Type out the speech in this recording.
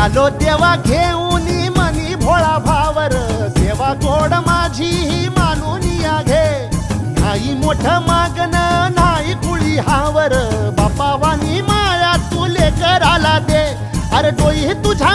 आलो देवा घेऊन मनी भोळा भावर, सेवा गोड माझी ही मानून या घे. नाही मोठं मागण नाही कुळी हावर, बापा वाणी माया तुले कराला दे. अरे डोई तुझ्या